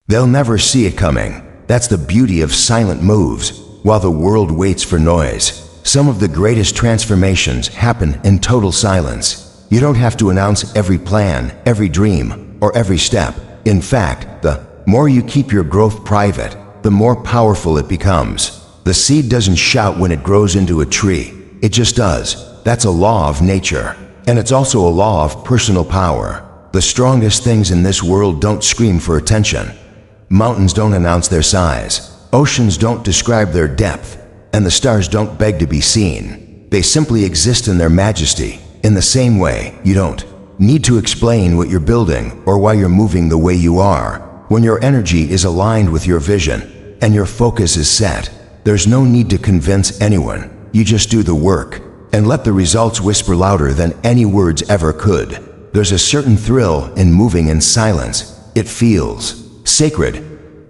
They'll never see it coming. That's the beauty of silent moves. While the world waits for noise, some of the greatest transformations happen in total silence. You don't have to announce every plan, every dream, or every step. In fact, the more you keep your growth private, the more powerful it becomes. The seed doesn't shout when it grows into a tree. It just does. That's a law of nature. And it's also a law of personal power. The strongest things in this world don't scream for attention. Mountains don't announce their size. Oceans don't describe their depth. And the stars don't beg to be seen. They simply exist in their majesty. In the same way, you don't need to explain what you're building or why you're moving the way you are. When your energy is aligned with your vision and your focus is set, there's no need to convince anyone. You just do the work and let the results whisper louder than any words ever could. There's a certain thrill in moving in silence. It feels sacred,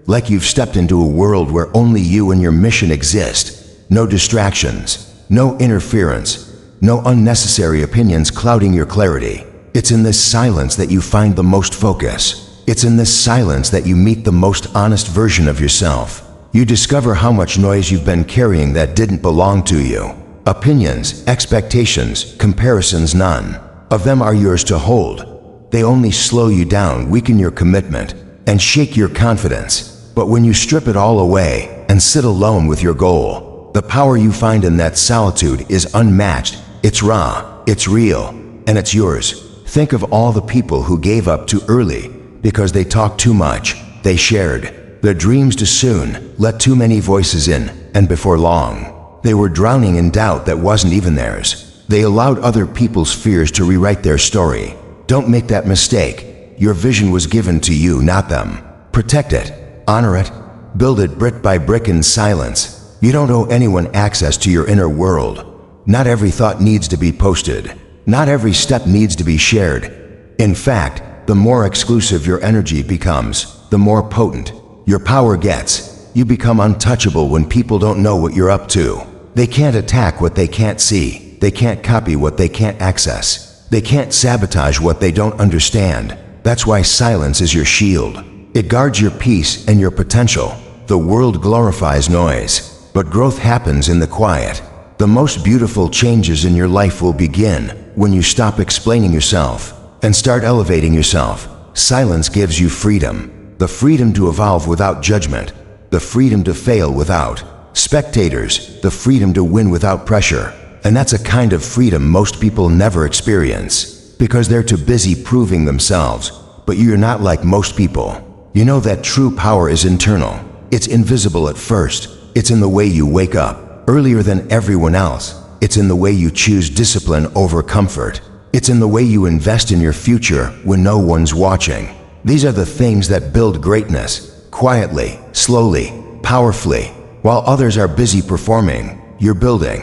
like you've stepped into a world where only you and your mission exist. No distractions, no interference, no unnecessary opinions clouding your clarity. It's in this silence that you find the most focus. It's in this silence that you meet the most honest version of yourself. You discover how much noise you've been carrying that didn't belong to you. Opinions, expectations, comparisons, none of them are yours to hold. They only slow you down, weaken your commitment, and shake your confidence. But when you strip it all away and sit alone with your goal, the power you find in that solitude is unmatched. It's raw, it's real, and it's yours. Think of all the people who gave up too early because they talked too much. They shared their dreams too soon, let too many voices in, and before long, they were drowning in doubt that wasn't even theirs. They allowed other people's fears to rewrite their story. Don't make that mistake. Your vision was given to you, not them. Protect it, honor it, build it brick by brick in silence. You don't owe anyone access to your inner world. Not every thought needs to be posted. Not every step needs to be shared. In fact, the more exclusive your energy becomes, the more potent your power gets. You become untouchable when people don't know what you're up to. They can't attack what they can't see. They can't copy what they can't access. They can't sabotage what they don't understand. That's why silence is your shield. It guards your peace and your potential. The world glorifies noise, but growth happens in the quiet. The most beautiful changes in your life will begin when you stop explaining yourself and start elevating yourself. Silence gives you freedom. The freedom to evolve without judgment. The freedom to fail without spectators. The freedom to win without pressure. And that's a kind of freedom most people never experience because they're too busy proving themselves. But you're not like most people. You know that true power is internal. It's invisible at first. It's in the way you wake up earlier than everyone else. It's in the way you choose discipline over comfort. It's in the way you invest in your future when no one's watching. These are the things that build greatness, quietly, slowly, powerfully. While others are busy performing, you're building.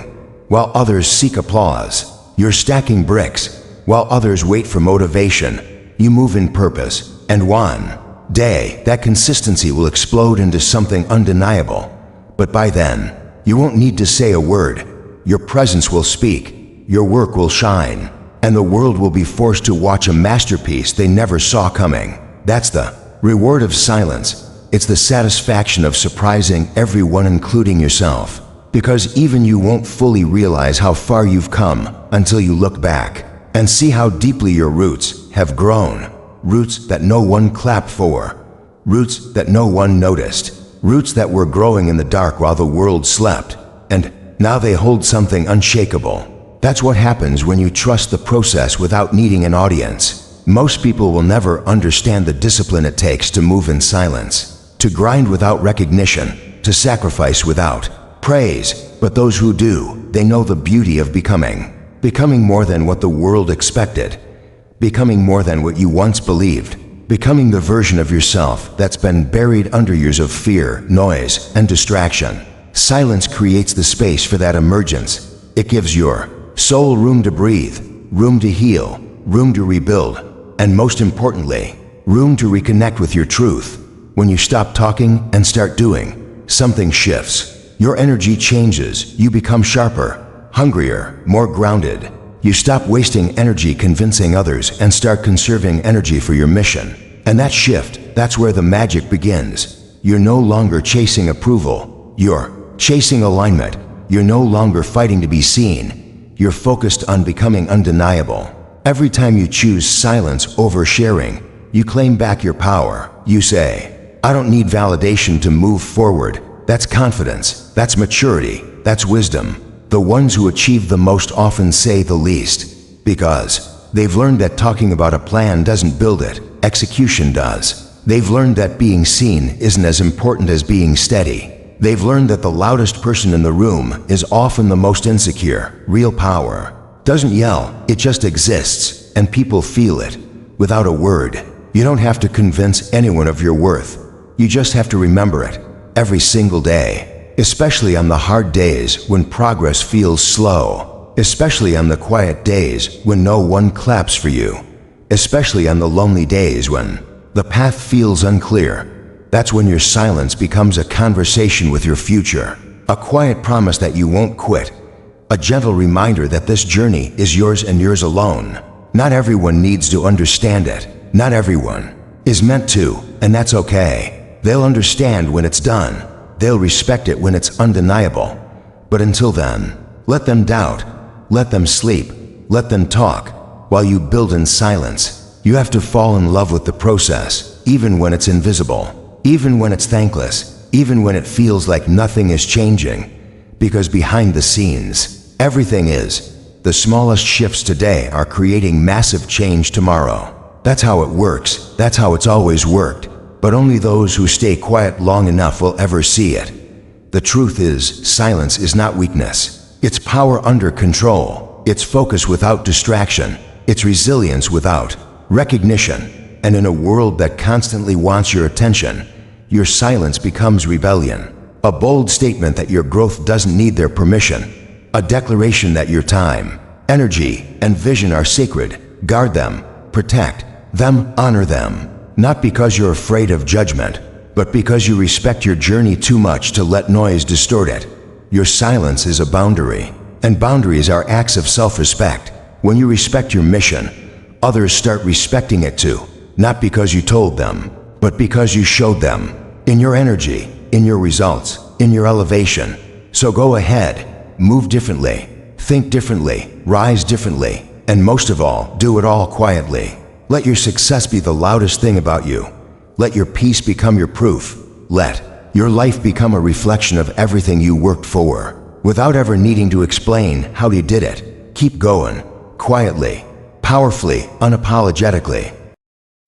While others seek applause, you're stacking bricks. While others wait for motivation, you move in purpose. And one day, that consistency will explode into something undeniable. But by then, you won't need to say a word. Your presence will speak, your work will shine, and the world will be forced to watch a masterpiece they never saw coming. That's the reward of silence. It's the satisfaction of surprising everyone, including yourself. Because even you won't fully realize how far you've come until you look back and see how deeply your roots have grown. Roots that no one clapped for. Roots that no one noticed. Roots that were growing in the dark while the world slept, and now they hold something unshakable. That's what happens when you trust the process without needing an audience. Most people will never understand the discipline it takes to move in silence, to grind without recognition, to sacrifice without praise. But those who do, they know the beauty of becoming more than what the world expected, becoming more than what you once believed. Becoming the version of yourself that's been buried under years of fear, noise, and distraction. Silence creates the space for that emergence. It gives your soul room to breathe, room to heal, room to rebuild, and most importantly, room to reconnect with your truth. When you stop talking and start doing, something shifts. Your energy changes. You become sharper, hungrier, more grounded. You stop wasting energy convincing others and start conserving energy for your mission. And that shift that's where the magic begins. You're no longer chasing approval. You're chasing alignment. You're no longer fighting to be seen. You're focused on becoming undeniable. Every time you choose silence over sharing, you claim back your power. You say, I don't need validation to move forward. That's confidence. That's maturity. That's wisdom. The ones who achieve the most often say the least, because they've learned that talking about a plan doesn't build it, execution does. They've learned that being seen isn't as important as being steady. They've learned that the loudest person in the room is often the most insecure. Real power doesn't yell, it just exists, and people feel it without a word. You don't have to convince anyone of your worth. You just have to remember it every single day, especially on the hard days when progress feels slow, especially on the quiet days when no one claps for you, especially on the lonely days when the path feels unclear. That's when your silence becomes a conversation with your future, a quiet promise that you won't quit, a gentle reminder that this journey is yours and yours alone. Not everyone needs to understand it. Not everyone is meant to, and that's okay. They'll understand when it's done. They'll respect it when it's undeniable. But until then, let them doubt, let them sleep, let them talk, while you build in silence. You have to fall in love with the process, even when it's invisible, even when it's thankless, even when it feels like nothing is changing. Because behind the scenes, everything is. The smallest shifts today are creating massive change tomorrow. That's how it works. That's how it's always worked. But only those who stay quiet long enough will ever see it. The truth is, silence is not weakness. It's power under control. It's focus without distraction. It's resilience without recognition. And in a world that constantly wants your attention, your silence becomes rebellion. A bold statement that your growth doesn't need their permission. A declaration that your time, energy, and vision are sacred. Guard them, protect them, honor them. Not because you're afraid of judgment, but because you respect your journey too much to let noise distort it. Your silence is a boundary, and boundaries are acts of self-respect. When you respect your mission, others start respecting it too. Not because you told them, but because you showed them. In your energy, in your results, in your elevation. So go ahead, move differently, think differently, rise differently, and most of all, do it all quietly. Let your success be the loudest thing about you. Let your peace become your proof. Let your life become a reflection of everything you worked for, without ever needing to explain how you did it. Keep going, quietly, powerfully, unapologetically.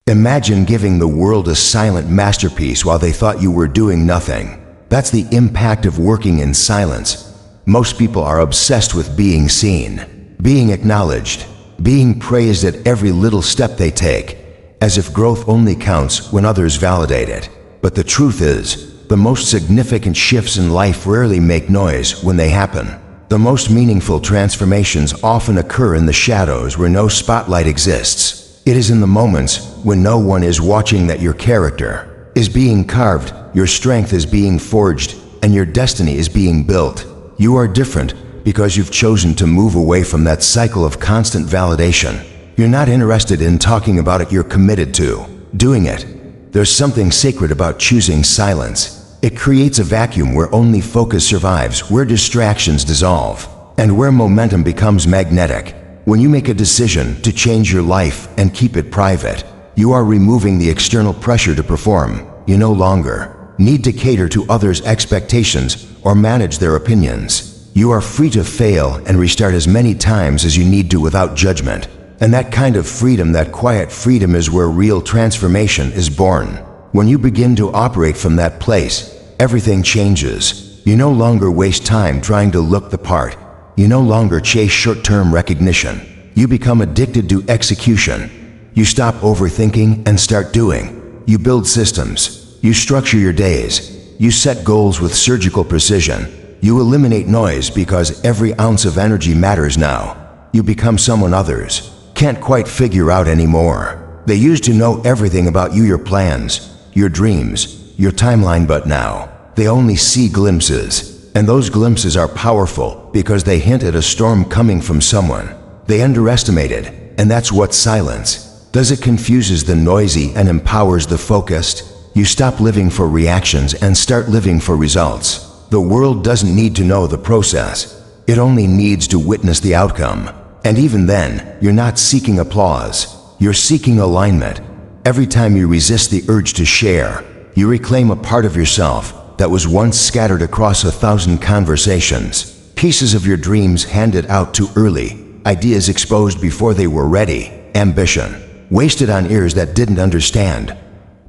Imagine giving the world a silent masterpiece while they thought you were doing nothing. That's the impact of working in silence. Most people are obsessed with being seen, being acknowledged, being praised at every little step they take, as if growth only counts when others validate it. But the truth is, the most significant shifts in life rarely make noise when they happen. The most meaningful transformations often occur in the shadows where no spotlight exists. It is in the moments when no one is watching that your character is being carved, your strength is being forged, and your destiny is being built. You are different because you've chosen to move away from that cycle of constant validation. You're not interested in talking about it, you're committed to doing it. There's something sacred about choosing silence. It creates a vacuum where only focus survives, where distractions dissolve, and where momentum becomes magnetic. When you make a decision to change your life and keep it private, you are removing the external pressure to perform. You no longer need to cater to others' expectations or manage their opinions. You are free to fail and restart as many times as you need to without judgment. And that kind of freedom, that quiet freedom, is where real transformation is born. When you begin to operate from that place, everything changes. You no longer waste time trying to look the part. You no longer chase short-term recognition. You become addicted to execution. You stop overthinking and start doing. You build systems. You structure your days. You set goals with surgical precision. You eliminate noise because every ounce of energy matters now. You become someone others can't quite figure out anymore. They used to know everything about you, your plans, your dreams, your timeline, but now they only see glimpses. And those glimpses are powerful because they hint at a storm coming from someone they underestimated. And that's what silence Does it confuses the noisy and empowers the focused? You stop living for reactions and start living for results. The world doesn't need to know the process. It only needs to witness the outcome. And even then, you're not seeking applause. You're seeking alignment. Every time you resist the urge to share, you reclaim a part of yourself that was once scattered across 1,000 conversations. Pieces of your dreams handed out too early, ideas exposed before they were ready, ambition wasted on ears that didn't understand.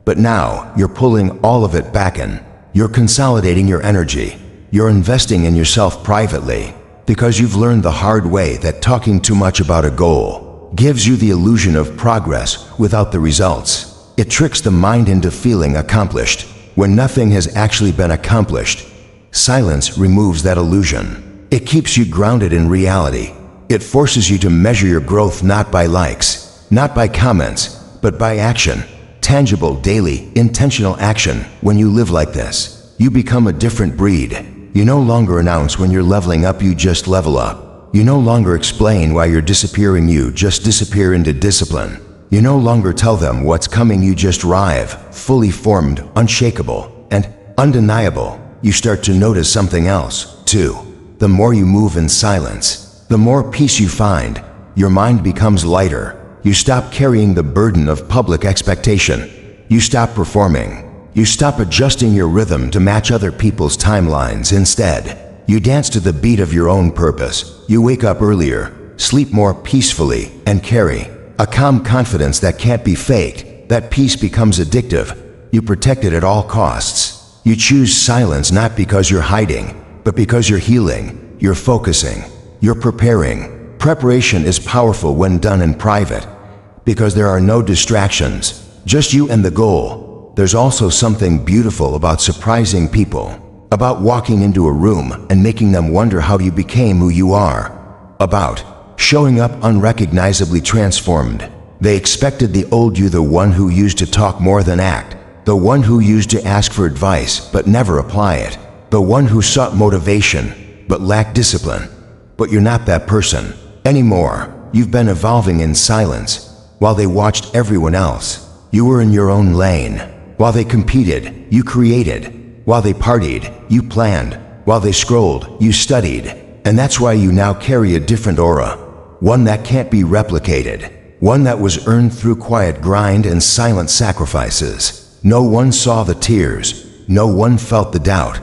But now, you're pulling all of it back in. You're consolidating your energy. You're investing in yourself privately, because you've learned the hard way that talking too much about a goal gives you the illusion of progress without the results. It tricks the mind into feeling accomplished when nothing has actually been accomplished. Silence removes that illusion. It keeps you grounded in reality. It forces you to measure your growth not by likes, not by comments, but by action. Tangible, daily, intentional action. When you live like this, you become a different breed. You no longer announce when you're leveling up, you just level up. You no longer explain why you're disappearing, you just disappear into discipline. You no longer tell them what's coming, you just arrive, fully formed, unshakable, and undeniable. You start to notice something else, too. The more you move in silence, the more peace you find. Your mind becomes lighter. You stop carrying the burden of public expectation. You stop performing. You stop adjusting your rhythm to match other people's timelines. Instead, you dance to the beat of your own purpose. You wake up earlier, sleep more peacefully, and carry a calm confidence that can't be faked. That peace becomes addictive. You protect it at all costs. You choose silence not because you're hiding, but because you're healing. You're focusing. You're preparing. Preparation is powerful when done in private, because there are no distractions, just you and the goal. There's also something beautiful about surprising people, about walking into a room and making them wonder how you became who you are, about showing up unrecognizably transformed. They expected the old you, the one who used to talk more than act, the one who used to ask for advice but never apply it, the one who sought motivation but lacked discipline. But you're not that person anymore. You've been evolving in silence. While they watched everyone else, you were in your own lane. While they competed, you created. While they partied, you planned. While they scrolled, you studied. And that's why you now carry a different aura, one that can't be replicated, one that was earned through quiet grind and silent sacrifices. No one saw the tears. No one felt the doubt.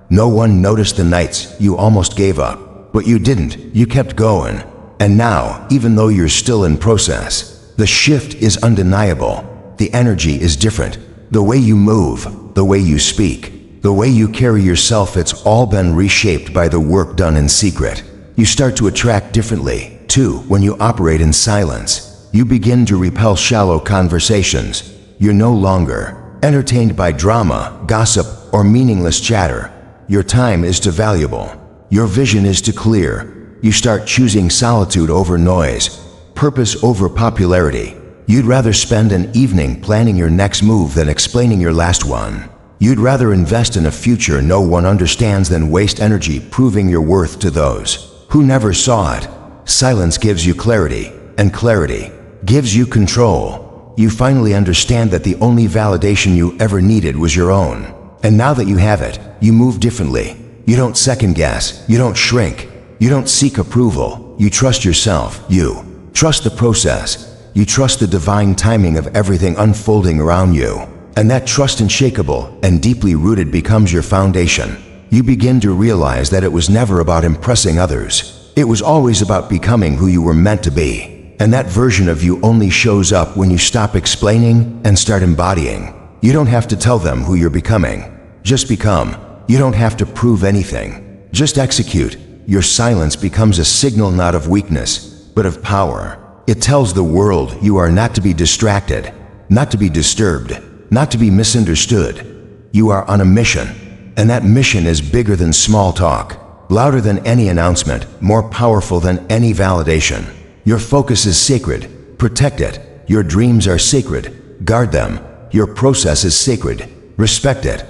No one noticed the nights you almost gave up. But you didn't. You kept going. And now, even though you're still in process, the shift is undeniable. The energy is different. The way you move, the way you speak, the way you carry yourself, it's all been reshaped by the work done in secret. You start to attract differently, too, when you operate in silence. You begin to repel shallow conversations. You're no longer entertained by drama, gossip, or meaningless chatter. Your time is too valuable. Your vision is too clear. You start choosing solitude over noise, purpose over popularity. You'd rather spend an evening planning your next move than explaining your last one. You'd rather invest in a future no one understands than waste energy proving your worth to those who never saw it. Silence gives you clarity, and clarity gives you control. You finally understand that the only validation you ever needed was your own. And now that you have it, you move differently. You don't second guess. You don't shrink. You don't seek approval. You trust yourself. You trust the process. You trust the divine timing of everything unfolding around you. And that trust, unshakable and deeply rooted, becomes your foundation. You begin to realize that it was never about impressing others. It was always about becoming who you were meant to be. And that version of you only shows up when you stop explaining and start embodying. You don't have to tell them who you're becoming. Just become. You don't have to prove anything. Just execute. Your silence becomes a signal not of weakness, but of power. It tells the world you are not to be distracted, not to be disturbed, not to be misunderstood. You are on a mission, and that mission is bigger than small talk, louder than any announcement, more powerful than any validation. Your focus is sacred. Protect it. Your dreams are sacred. Guard them. Your process is sacred. Respect it.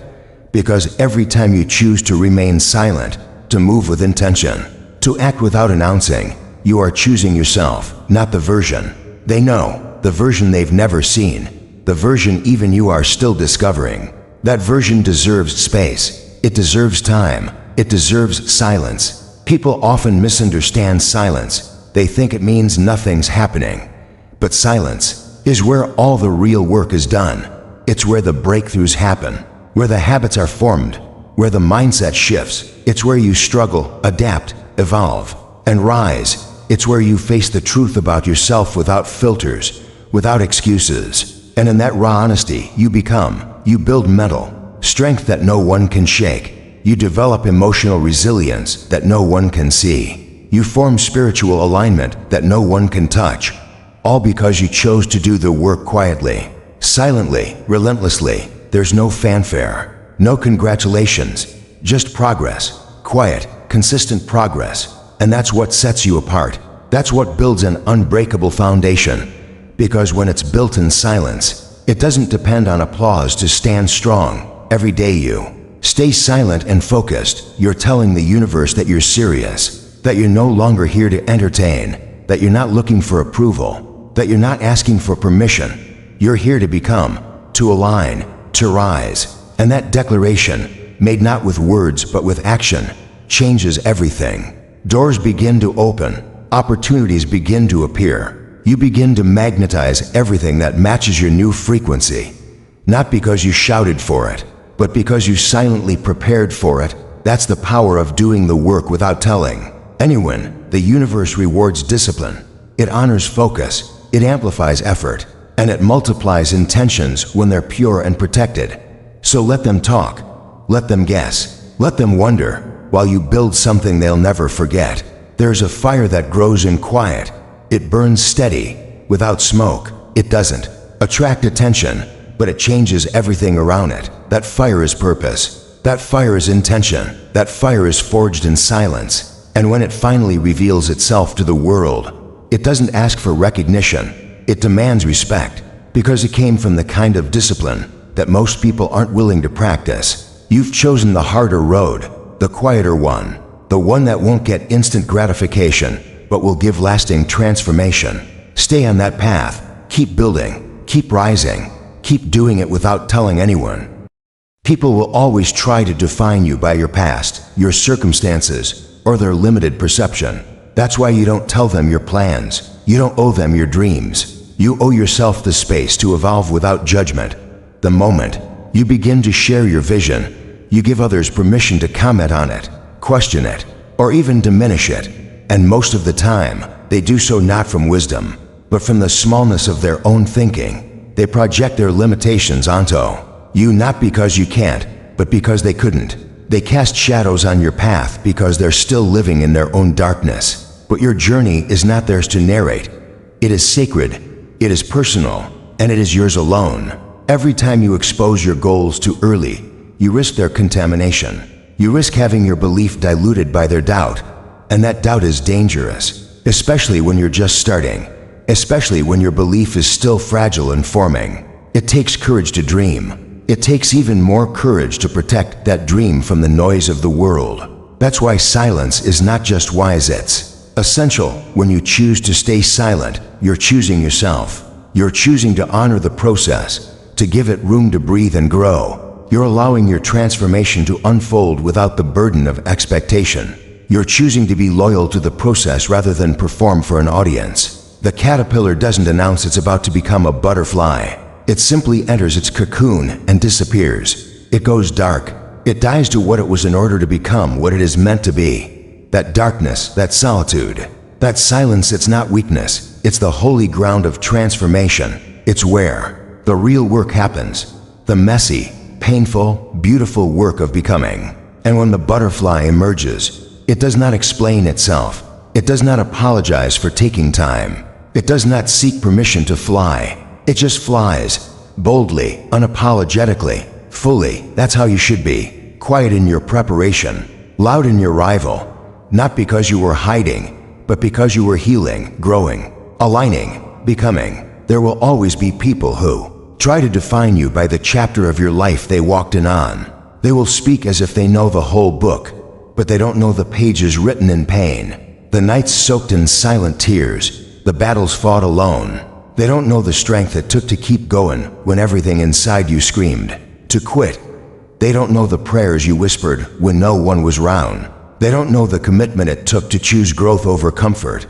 Because every time you choose to remain silent, to move with intention, to act without announcing, you are choosing yourself, not the version they know the version they've never seen, the version even you are still discovering. That version deserves space. It deserves time. It deserves silence. People often misunderstand silence. They think it means nothing's happening. But silence is where all the real work is done. It's where the breakthroughs happen, where the habits are formed, where the mindset shifts. It's where you struggle, adapt, evolve, and rise. It's where you face the truth about yourself without filters, without excuses. And in that raw honesty, you build mental strength that no one can shake. You develop emotional resilience that no one can see. You form spiritual alignment that no one can touch. All because you chose to do the work quietly, silently, relentlessly. There's no fanfare, no congratulations, just progress. Quiet, consistent progress. And that's what sets you apart. That's what builds an unbreakable foundation. Because when it's built in silence, it doesn't depend on applause to stand strong. Every day you stay silent and focused. You're telling the universe that you're serious, that you're no longer here to entertain, that you're not looking for approval, that you're not asking for permission. You're here to become, to align, to rise. And that declaration, made not with words but with action, changes everything. Doors begin to open. Opportunities begin to appear. You begin to magnetize everything that matches your new frequency. Not because you shouted for it, but because you silently prepared for it. That's the power of doing the work without telling anyone. The universe rewards discipline. It honors focus. It amplifies effort. And it multiplies intentions when they're pure and protected. So let them talk. Let them guess. Let them wonder. While you build something they'll never forget. There's a fire that grows in quiet. It burns steady, without smoke. It doesn't attract attention, but it changes everything around it. That fire is purpose. That fire is intention. That fire is forged in silence. And when it finally reveals itself to the world, it doesn't ask for recognition. It demands respect, because it came from the kind of discipline that most people aren't willing to practice. You've chosen the harder road. The quieter one, the one that won't get instant gratification, but will give lasting transformation. Stay on that path. Keep building. Keep rising. Keep doing it without telling anyone. People will always try to define you by your past, your circumstances, or their limited perception. That's why you don't tell them your plans. You don't owe them your dreams. You owe yourself the space to evolve without judgment. The moment you begin to share your vision, you give others permission to comment on it, question it, or even diminish it. And most of the time, they do so not from wisdom, but from the smallness of their own thinking. They project their limitations onto you, not because you can't, but because they couldn't. They cast shadows on your path because they're still living in their own darkness. But your journey is not theirs to narrate. It is sacred, it is personal, and it is yours alone. Every time you expose your goals too early, you risk their contamination. You risk having your belief diluted by their doubt. And that doubt is dangerous, especially when you're just starting, especially when your belief is still fragile and forming. It takes courage to dream. It takes even more courage to protect that dream from the noise of the world. That's why silence is not just wise, it's essential. When you choose to stay silent, you're choosing yourself. You're choosing to honor the process, to give it room to breathe and grow. You're allowing your transformation to unfold without the burden of expectation. You're choosing to be loyal to the process rather than perform for an audience. The caterpillar doesn't announce it's about to become a butterfly. It simply enters its cocoon and disappears. It goes dark. It dies to what it was in order to become what it is meant to be. That darkness, that solitude, that silence, it's not weakness. It's the holy ground of transformation. It's where the real work happens. The messy, painful, beautiful work of becoming. And when the butterfly emerges, it does not explain itself. It does not apologize for taking time. It does not seek permission to fly. It just flies, boldly, unapologetically, fully. That's how you should be. Quiet in your preparation, loud in your arrival. Not because you were hiding, but because you were healing, growing, aligning, becoming. There will always be people who try to define you by the chapter of your life they walked in on. They will speak as if they know the whole book, but they don't know the pages written in pain, the nights soaked in silent tears, the battles fought alone, They don't know the strength it took to keep going when everything inside you screamed to quit. They don't know the prayers you whispered when no one was round. They don't know the commitment it took to choose growth over comfort.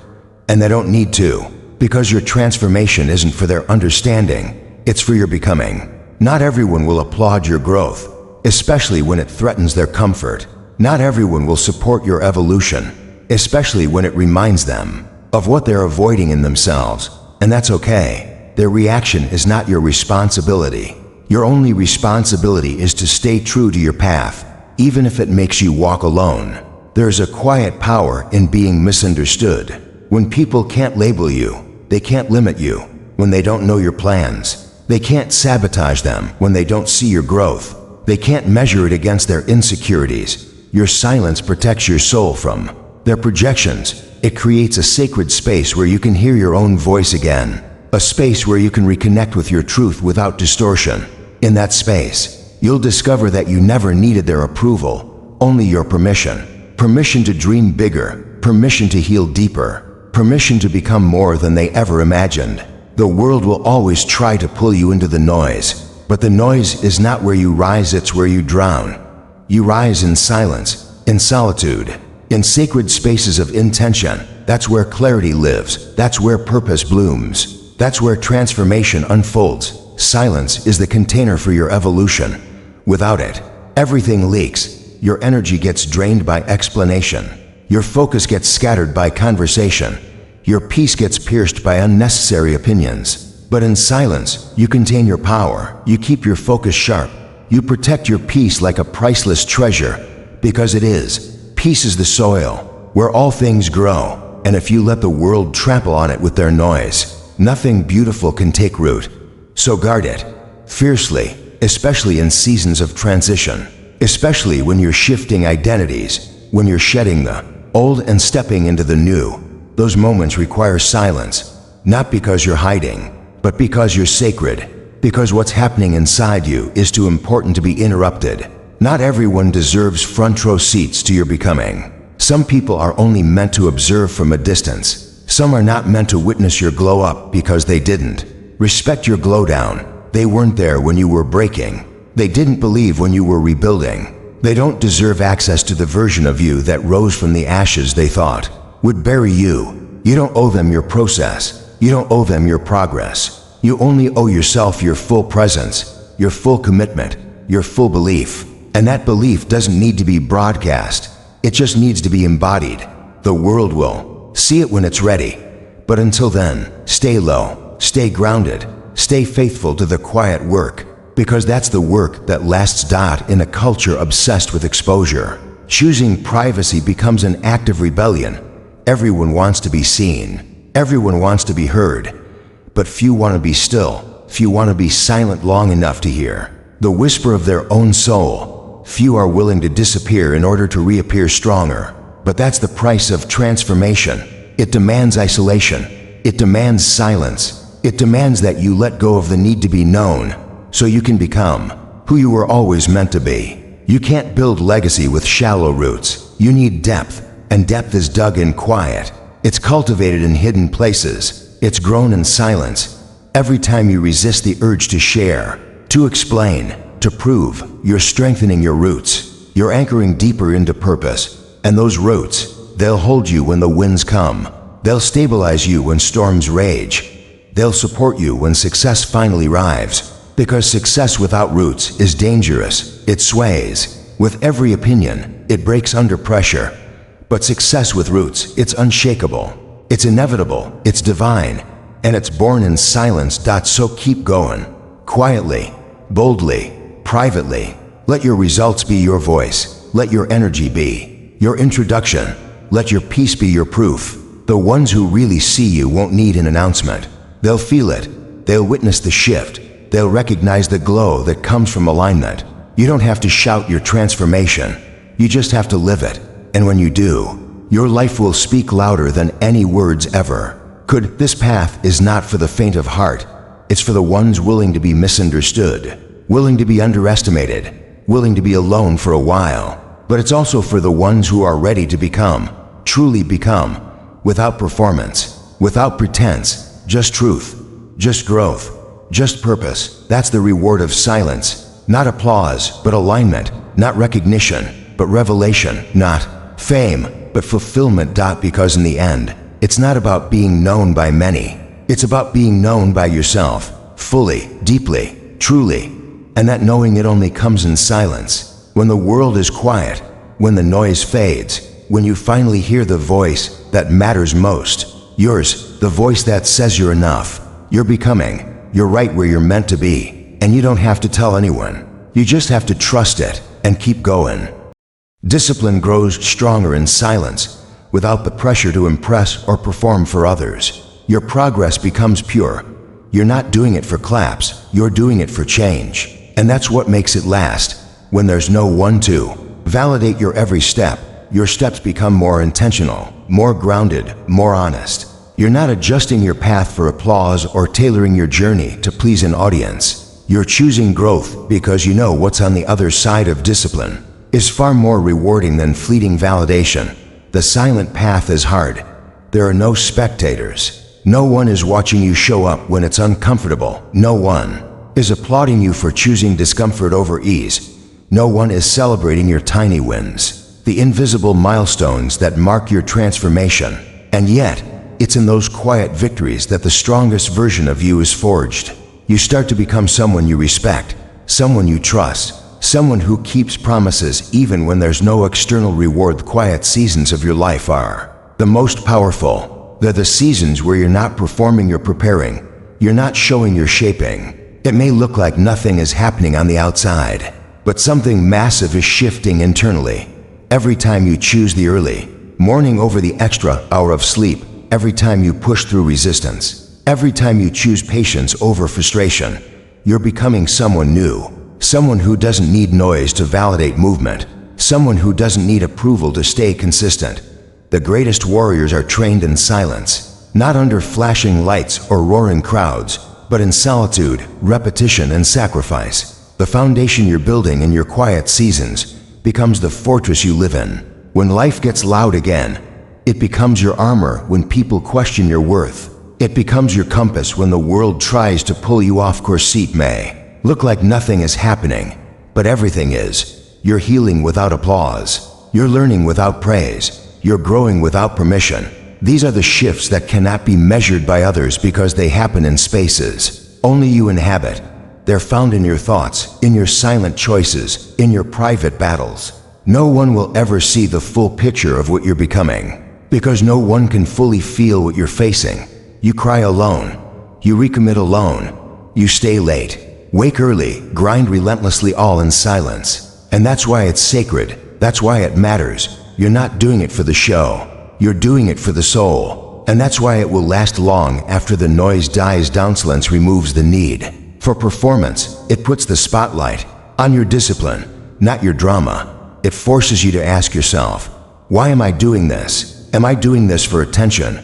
And they don't need to, because your transformation isn't for their understanding, it's for your becoming. Not everyone will applaud your growth, especially when it threatens their comfort. Not everyone will support your evolution, especially when it reminds them of what they're avoiding in themselves. And that's okay. Their reaction is not your responsibility. Your only responsibility is to stay true to your path, even if it makes you walk alone. There's a quiet power in being misunderstood. When people can't label you, they can't limit you. When they don't know your plans, they can't sabotage them. When they don't see your growth, they can't measure it against their insecurities. Your silence protects your soul from their projections. It creates a sacred space where you can hear your own voice again, a space where you can reconnect with your truth without distortion. In that space, you'll discover that you never needed their approval, only your permission. Permission to dream bigger, permission to heal deeper, permission to become more than they ever imagined. The world will always try to pull you into the noise, but the noise is not where you rise, it's where you drown. You rise in silence, in solitude, in sacred spaces of intention. That's where clarity lives. That's where purpose blooms. That's where transformation unfolds. Silence is the container for your evolution. Without it, everything leaks. Your energy gets drained by explanation. Your focus gets scattered by conversation. Your peace gets pierced by unnecessary opinions. But in silence, you contain your power. You keep your focus sharp. You protect your peace like a priceless treasure, because it is. Peace is the soil where all things grow, and if you let the world trample on it with their noise, nothing beautiful can take root. So guard it fiercely, especially in seasons of transition, especially when you're shifting identities, when you're shedding the old and stepping into the new. Those moments require silence, not because you're hiding, but because you're sacred, because what's happening inside you is too important to be interrupted. Not everyone deserves front row seats to your becoming. Some people are only meant to observe from a distance. Some are not meant to witness your glow up because they didn't respect your glow down. They weren't there when you were breaking. They didn't believe when you were rebuilding. They don't deserve access to the version of you that rose from the ashes they thought would bury you. You don't owe them your process. You don't owe them your progress. You only owe yourself your full presence, your full commitment, your full belief. And that belief doesn't need to be broadcast. It just needs to be embodied. The world will see it when it's ready. But until then, stay low, stay grounded, stay faithful to the quiet work, because that's the work that lasts. In a culture obsessed with exposure, choosing privacy becomes an act of rebellion. Everyone wants to be seen. Everyone wants to be heard. But few want to be still. Few want to be silent long enough to hear the whisper of their own soul. Few are willing to disappear in order to reappear stronger. But that's the price of transformation. It demands isolation. It demands silence. It demands that you let go of the need to be known, so you can become who you were always meant to be. You can't build legacy with shallow roots. You need depth, and depth is dug in quiet. It's cultivated in hidden places. It's grown in silence. Every time you resist the urge to share, to explain, to prove, you're strengthening your roots. You're anchoring deeper into purpose. And those roots, they'll hold you when the winds come. They'll stabilize you when storms rage. They'll support you when success finally arrives. Because success without roots is dangerous. It sways with every opinion. It breaks under pressure. But success with roots, it's unshakable. It's inevitable. It's divine. And it's born in silence. So keep going. Quietly, boldly, privately. Let your results be your voice. Let your energy be your introduction. Let your peace be your proof. The ones who really see you won't need an announcement. They'll feel it. They'll witness the shift. They'll recognize the glow that comes from alignment. You don't have to shout your transformation. You just have to live it. And when you do, your life will speak louder than any words ever could. This path is not for the faint of heart. It's for the ones willing to be misunderstood, willing to be underestimated, willing to be alone for a while. But it's also for the ones who are ready to become, truly become, without performance, without pretense, just truth. just growth, just purpose. That's the reward of silence. Not applause, but alignment. Not recognition, but revelation. Not fame, but fulfillment. Because in the end, it's not about being known by many. It's about being known by yourself, fully, deeply, truly. And that knowing, it only comes in silence. When the world is quiet, when the noise fades, when you finally hear the voice that matters most. Yours, the voice that says you're enough, you're becoming, you're right where you're meant to be. And you don't have to tell anyone. You just have to trust it and keep going. Discipline grows stronger in silence, without the pressure to impress or perform for others. Your progress becomes pure. You're not doing it for claps, you're doing it for change. And that's what makes it last. When there's no one to validate your every step, your steps become more intentional, more grounded, more honest. You're not adjusting your path for applause or tailoring your journey to please an audience. You're choosing growth because you know what's on the other side of discipline is far more rewarding than fleeting validation. The silent path is hard. There are no spectators. No one is watching you show up when it's uncomfortable. No one is applauding you for choosing discomfort over ease. No one is celebrating your tiny wins, the invisible milestones that mark your transformation. And yet, it's in those quiet victories that the strongest version of you is forged. You start to become someone you respect, someone you trust, someone who keeps promises even when there's no external reward. The quiet seasons of your life are the most powerful. They're the seasons where you're not performing, you're preparing. You're not showing, you're shaping. It may look like nothing is happening on the outside, but something massive is shifting internally. Every time you choose the early morning over the extra hour of sleep, every time you push through resistance, every time you choose patience over frustration, you're becoming someone new, someone who doesn't need noise to validate movement, someone who doesn't need approval to stay consistent. The greatest warriors are trained in silence, not under flashing lights or roaring crowds, but in solitude, repetition, and sacrifice. The foundation you're building in your quiet seasons becomes the fortress you live in. When life gets loud again, it becomes your armor when people question your worth. It becomes your compass when the world tries to pull you off course. It may look like nothing is happening, but everything is. You're healing without applause. You're learning without praise. You're growing without permission. These are the shifts that cannot be measured by others because they happen in spaces only you inhabit. They're found in your thoughts, in your silent choices, in your private battles. No one will ever see the full picture of what you're becoming, because no one can fully feel what you're facing. You cry alone. You recommit alone. You stay late, wake early, grind relentlessly, all in silence. And that's why it's sacred. That's why it matters. You're not doing it for the show. You're doing it for the soul. And that's why it will last long after the noise dies down. Silence removes the need for performance. It puts the spotlight on your discipline, not your drama. It forces you to ask yourself, why am I doing this? Am I doing this for attention?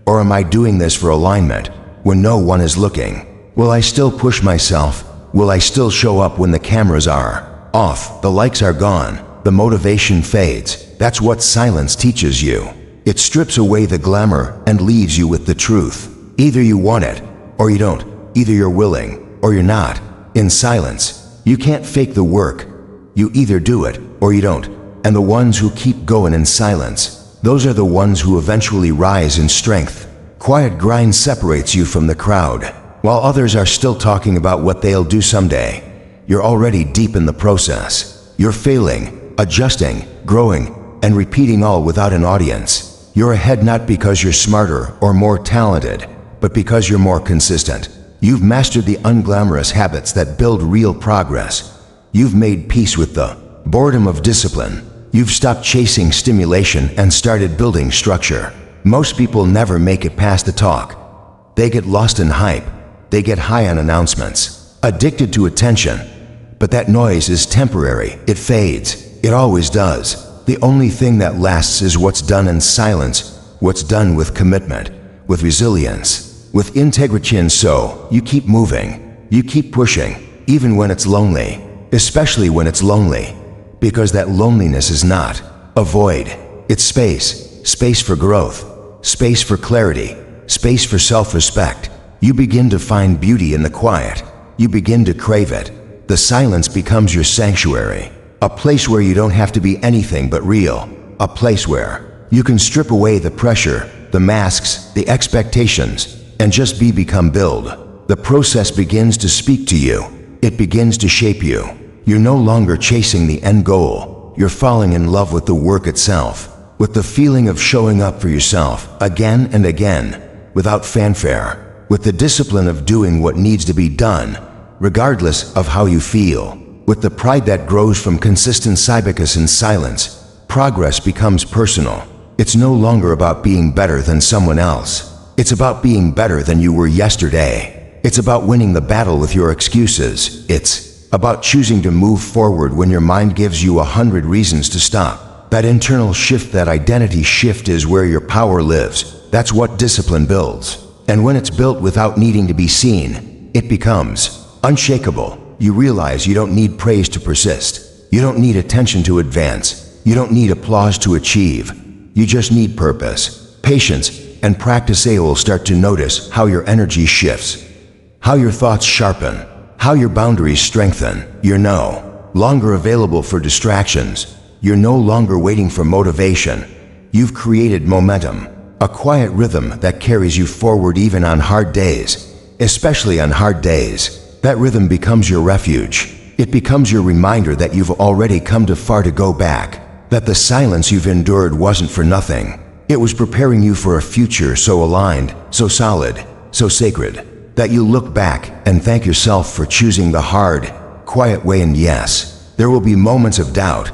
Or am I doing this for alignment when no one is looking? Will I still push myself? Will I still show up when the cameras are off, the likes are gone, the motivation fades? That's what silence teaches you. It strips away the glamour and leaves you with the truth. Either you want it or you don't. Either you're willing or you're not. In silence, you can't fake the work. You either do it or you don't. And the ones who keep going in silence, those are the ones who eventually rise in strength. Quiet grind separates you from the crowd. While others are still talking about what they'll do someday, you're already deep in the process. You're failing, adjusting, growing, and repeating, all without an audience. You're ahead not because you're smarter or more talented, but because you're more consistent. You've mastered the unglamorous habits that build real progress. You've made peace with the boredom of discipline. You've stopped chasing stimulation and started building structure. Most people never make it past the talk. They get lost in hype. They get high on announcements, addicted to attention. But that noise is temporary. It fades. It always does. The only thing that lasts is what's done in silence, what's done with commitment, with resilience, with integrity. And so, you keep moving, you keep pushing, even when it's lonely, especially when it's lonely, because that loneliness is not a void. It's space, space for growth, space for clarity, space for self-respect. You begin to find beauty in the quiet. You begin to crave it. The silence becomes your sanctuary, a place where you don't have to be anything but real, a place where you can strip away the pressure, the masks, the expectations, and just become build. The process begins to speak to you. It begins to shape you. You're no longer chasing the end goal. You're falling in love with the work itself, with the feeling of showing up for yourself again and again, without fanfare, with the discipline of doing what needs to be done, regardless of how you feel, with the pride that grows from consistent because in silence, progress becomes personal. It's no longer about being better than someone else. It's about being better than you were yesterday. It's about winning the battle with your excuses. It's about choosing to move forward when your mind gives you 100 reasons to stop. That internal shift, that identity shift, is where your power lives. That's what discipline builds. And when it's built without needing to be seen, it becomes unshakable. You realize you don't need praise to persist. You don't need attention to advance. You don't need applause to achieve. You just need purpose, patience, and practice. You will start to notice how your energy shifts, how your thoughts sharpen, how your boundaries strengthen. You're no longer available for distractions. You're no longer waiting for motivation. You've created momentum, a quiet rhythm that carries you forward even on hard days, especially on hard days. That rhythm becomes your refuge. It becomes your reminder that you've already come too far to go back, that the silence you've endured wasn't for nothing. It was preparing you for a future so aligned, so solid, so sacred, that you look back and thank yourself for choosing the hard, quiet way. And yes, there will be moments of doubt,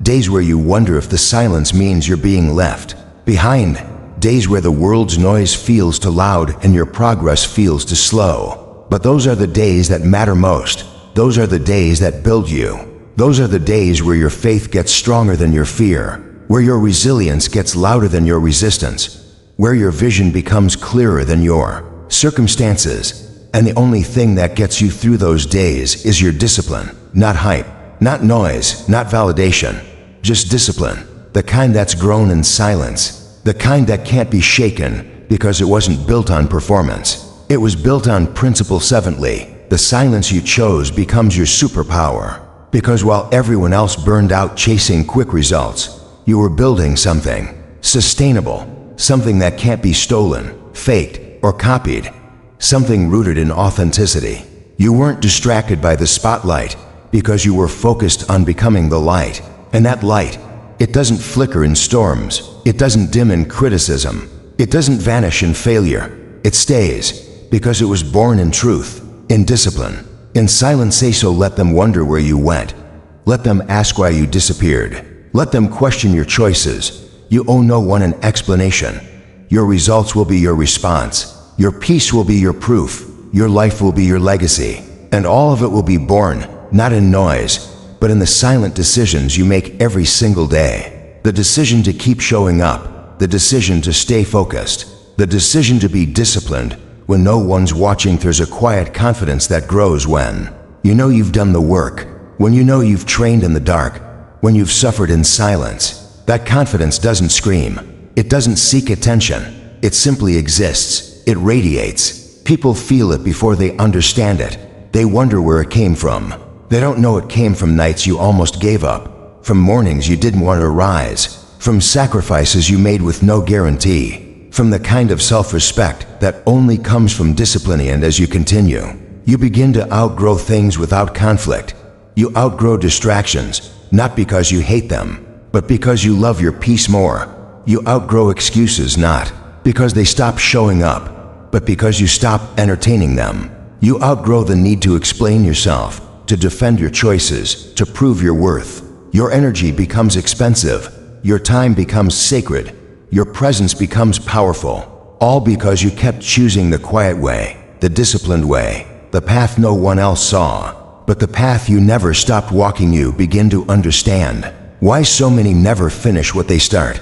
days where you wonder if the silence means you're being left behind, days where the world's noise feels too loud and your progress feels too slow. But those are the days that matter most. Those are the days that build you. Those are the days where your faith gets stronger than your fear, where your resilience gets louder than your resistance, where your vision becomes clearer than your circumstances. And the only thing that gets you through those days is your discipline. Not hype, not noise, not validation, just discipline. The kind that's grown in silence, the kind that can't be shaken because it wasn't built on performance. It was built on principle. Seventhly, the silence you chose becomes your superpower. Because while everyone else burned out chasing quick results, you were building something sustainable, something that can't be stolen, faked, or copied, something rooted in authenticity. You weren't distracted by the spotlight because you were focused on becoming the light. And that light, it doesn't flicker in storms. It doesn't dim in criticism. It doesn't vanish in failure. It stays because it was born in truth, in discipline, in silence. So let them wonder where you went. Let them ask why you disappeared. Let them question your choices. You owe no one an explanation. Your results will be your response. Your peace will be your proof. Your life will be your legacy. And all of it will be born, not in noise, but in the silent decisions you make every single day. The decision to keep showing up. The decision to stay focused. The decision to be disciplined when no one's watching. There's a quiet confidence that grows when you know you've done the work, when you know you've trained in the dark, when you've suffered in silence. That confidence doesn't scream. It doesn't seek attention. It simply exists. It radiates. People feel it before they understand it. They wonder where it came from. They don't know it came from nights you almost gave up, from mornings you didn't want to rise, from sacrifices you made with no guarantee, from the kind of self-respect that only comes from discipline. And as you continue, you begin to outgrow things without conflict. You outgrow distractions, not because you hate them, but because you love your peace more. You outgrow excuses, not because they stop showing up, but because you stop entertaining them. You outgrow the need to explain yourself, to defend your choices, to prove your worth. Your energy becomes expensive. Your time becomes sacred. Your presence becomes powerful, all because you kept choosing the quiet way, the disciplined way, the path no one else saw, but the path you never stopped walking. You begin to understand why so many never finish what they start.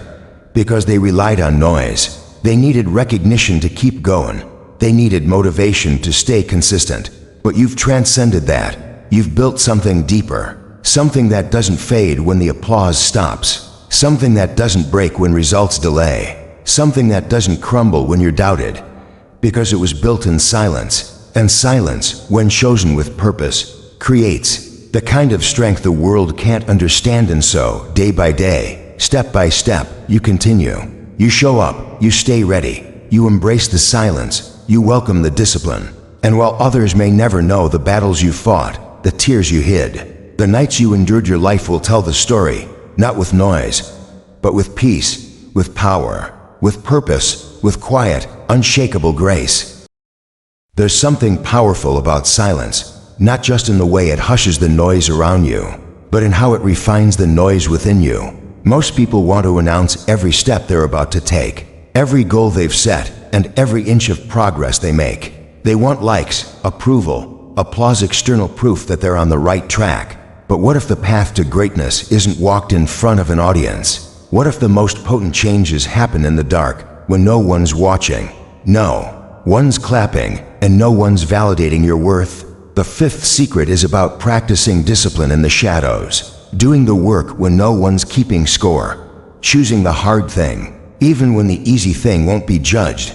Because they relied on noise. They needed recognition to keep going. They needed motivation to stay consistent. But you've transcended that. You've built something deeper, something that doesn't fade when the applause stops. Something that doesn't break when results delay. Something that doesn't crumble when you're doubted. because it was built in silence, and silence, when chosen with purpose, creates the kind of strength the world can't understand. And so, day by day, step by step, you continue. You show up, you stay ready, you embrace the silence, you welcome the discipline. And while others may never know the battles you fought, the tears you hid, the nights you endured, your life will tell the story, not with noise, but with peace, with power, with purpose, with quiet, unshakable grace. There's something powerful about silence, not just in the way it hushes the noise around you, but in how it refines the noise within you. Most people want to announce every step they're about to take, every goal they've set, and every inch of progress they make. They want likes, approval, applause, external proof that they're on the right track. But what if the path to greatness isn't walked in front of an audience? What if the most potent changes happen in the dark, when no one's watching? No one's clapping, and no one's validating your worth. The fifth secret is about practicing discipline in the shadows. Doing the work when no one's keeping score. Choosing the hard thing, even when the easy thing won't be judged.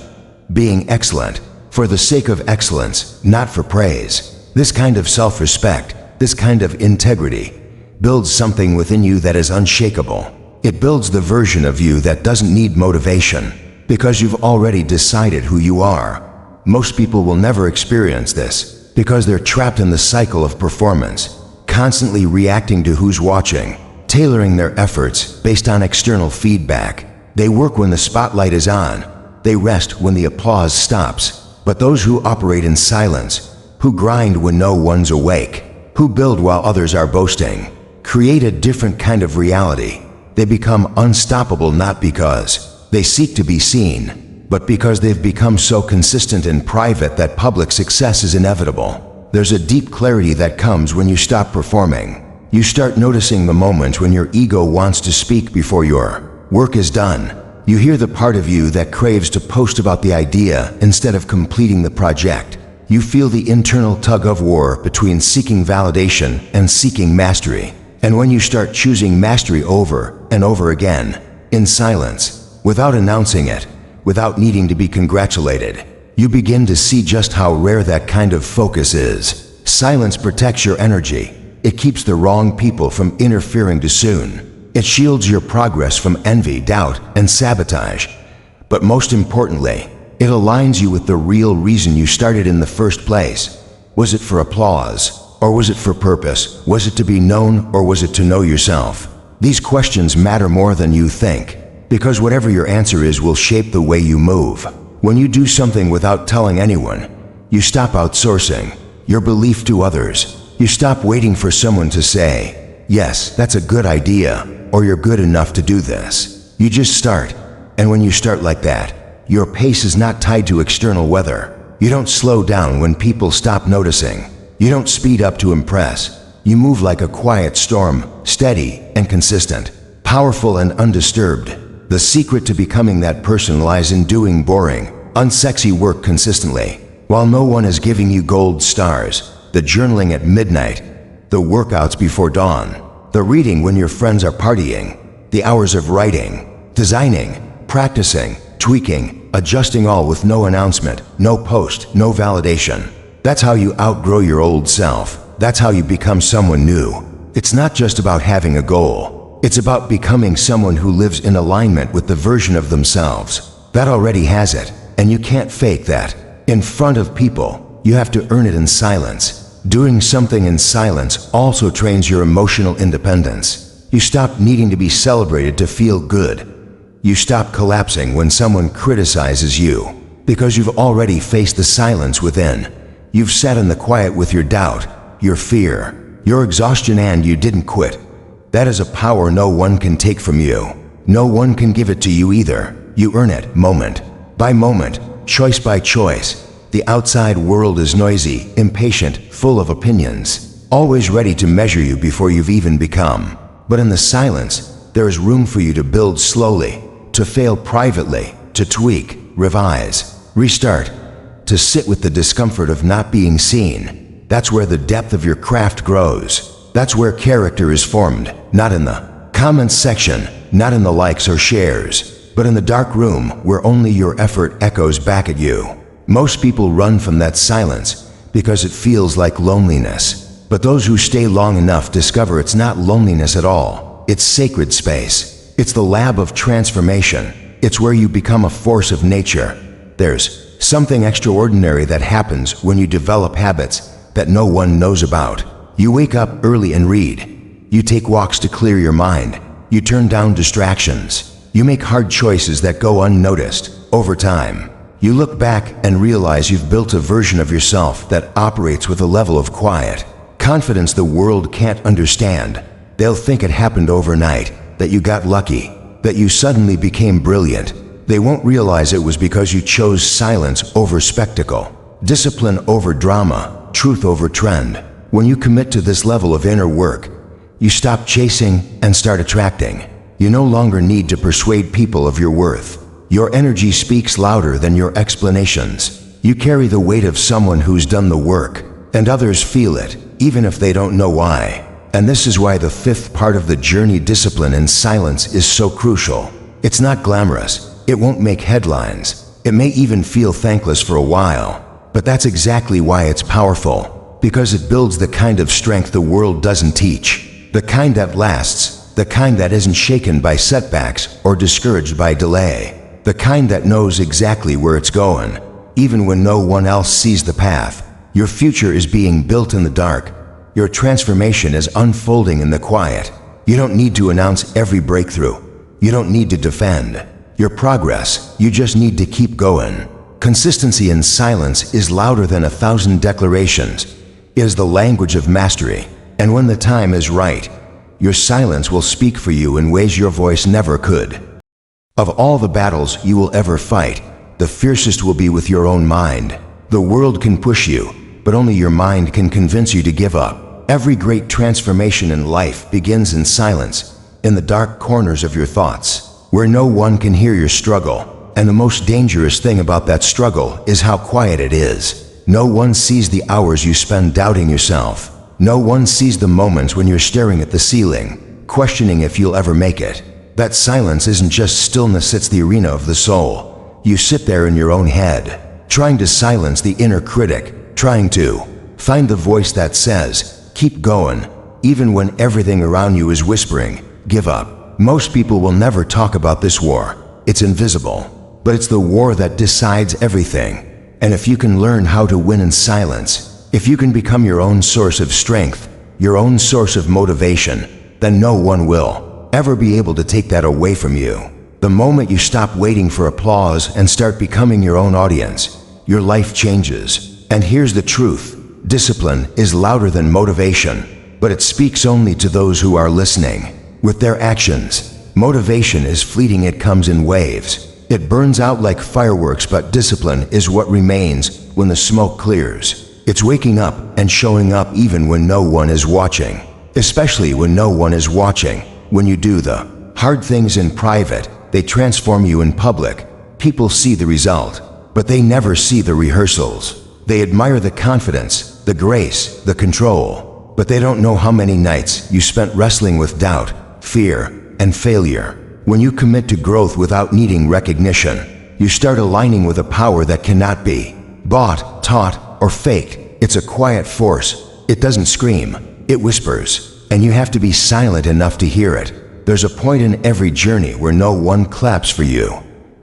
Being excellent, for the sake of excellence, not for praise. This kind of self-respect, this kind of integrity, builds something within you that is unshakable. It builds the version of you that doesn't need motivation, because you've already decided who you are. Most people will never experience this, because they're trapped in the cycle of performance, constantly reacting to who's watching, tailoring their efforts based on external feedback. They work when the spotlight is on, they rest when the applause stops. But those who operate in silence, who grind when no one's awake, who build while others are boasting, create a different kind of reality. They become unstoppable not because they seek to be seen, but because they've become so consistent in private that public success is inevitable. There's a deep clarity that comes when you stop performing. You start noticing the moments when your ego wants to speak before your work is done. You hear the part of you that craves to post about the idea instead of completing the project. You feel the internal tug-of-war between seeking validation and seeking mastery. And when you start choosing mastery over and over again, in silence, without announcing it, without needing to be congratulated, you begin to see just how rare that kind of focus is. Silence protects your energy. It keeps the wrong people from interfering too soon. It shields your progress from envy, doubt, and sabotage. But most importantly, it aligns you with the real reason you started in the first place. Was it for applause? Or was it for purpose? Was it to be known, or was it to know yourself? These questions matter more than you think, because whatever your answer is will shape the way you move. When you do something without telling anyone, you stop outsourcing your belief to others. You stop waiting for someone to say, yes, that's a good idea, or you're good enough to do this. You just start, and when you start like that, your pace is not tied to external weather. You don't slow down when people stop noticing. You don't speed up to impress. You move like a quiet storm, steady and consistent, powerful and undisturbed. The secret to becoming that person lies in doing boring, unsexy work consistently. While no one is giving you gold stars, the journaling at midnight, the workouts before dawn, the reading when your friends are partying, the hours of writing, designing, practicing, tweaking, adjusting, all with no announcement, no post, no validation. That's how you outgrow your old self. That's how you become someone new. It's not just about having a goal. It's about becoming someone who lives in alignment with the version of themselves that already has it, and you can't fake that. In front of people, you have to earn it in silence. Doing something in silence also trains your emotional independence. You stop needing to be celebrated to feel good. You stop collapsing when someone criticizes you, because you've already faced the silence within. You've sat in the quiet with your doubt, your fear, your exhaustion, and you didn't quit. That is a power no one can take from you. No one can give it to you either. You earn it moment by moment, choice by choice. The outside world is noisy, impatient, full of opinions, always ready to measure you before you've even become. But in the silence, there is room for you to build slowly, to fail privately, to tweak, revise, restart, to sit with the discomfort of not being seen. That's where the depth of your craft grows. That's where character is formed, not in the comments section, not in the likes or shares, but in the dark room where only your effort echoes back at you. Most people run from that silence because it feels like loneliness. But those who stay long enough discover it's not loneliness at all. It's sacred space. It's the lab of transformation. It's where you become a force of nature. There's something extraordinary that happens when you develop habits that no one knows about. You wake up early and read. You take walks to clear your mind. You turn down distractions. You make hard choices that go unnoticed. Over time, you look back and realize you've built a version of yourself that operates with a level of quiet, confidence the world can't understand. They'll think it happened overnight, that you got lucky, that you suddenly became brilliant. They won't realize it was because you chose silence over spectacle, discipline over drama, truth over trend. When you commit to this level of inner work, you stop chasing and start attracting. You no longer need to persuade people of your worth. Your energy speaks louder than your explanations. You carry the weight of someone who's done the work, and others feel it, even if they don't know why. And this is why the fifth part of the journey, discipline in silence, is so crucial. It's not glamorous. It won't make headlines. It may even feel thankless for a while. But that's exactly why it's powerful, because it builds the kind of strength the world doesn't teach. The kind that lasts, the kind that isn't shaken by setbacks or discouraged by delay. The kind that knows exactly where it's going, even when no one else sees the path. Your future is being built in the dark. Your transformation is unfolding in the quiet. You don't need to announce every breakthrough. You don't need to defend your progress. You just need to keep going. Consistency in silence is louder than 1,000 declarations. It is the language of mastery. And when the time is right, your silence will speak for you in ways your voice never could. Of all the battles you will ever fight, the fiercest will be with your own mind. The world can push you, but only your mind can convince you to give up. Every great transformation in life begins in silence, in the dark corners of your thoughts, where no one can hear your struggle. And the most dangerous thing about that struggle is how quiet it is. No one sees the hours you spend doubting yourself. No one sees the moments when you're staring at the ceiling, questioning if you'll ever make it. That silence isn't just stillness, it's the arena of the soul. You sit there in your own head, trying to silence the inner critic, trying to find the voice that says, keep going, even when everything around you is whispering, give up. Most people will never talk about this war. It's invisible, but it's the war that decides everything. And if you can learn how to win in silence, if you can become your own source of strength, your own source of motivation, then no one will ever be able to take that away from you. The moment you stop waiting for applause and start becoming your own audience, your life changes. And here's the truth. Discipline is louder than motivation, but it speaks only to those who are listening. With their actions, motivation is fleeting, it comes in waves. It burns out like fireworks, but discipline is what remains when the smoke clears. It's waking up and showing up even when no one is watching. Especially when no one is watching. When you do the hard things in private, they transform you in public. People see the result, but they never see the rehearsals. They admire the confidence, the grace, the control, but they don't know how many nights you spent wrestling with doubt, fear, and failure. When you commit to growth without needing recognition, you start aligning with a power that cannot be bought, taught, or faked. It's a quiet force. It doesn't scream, it whispers. And you have to be silent enough to hear it. There's a point in every journey where no one claps for you.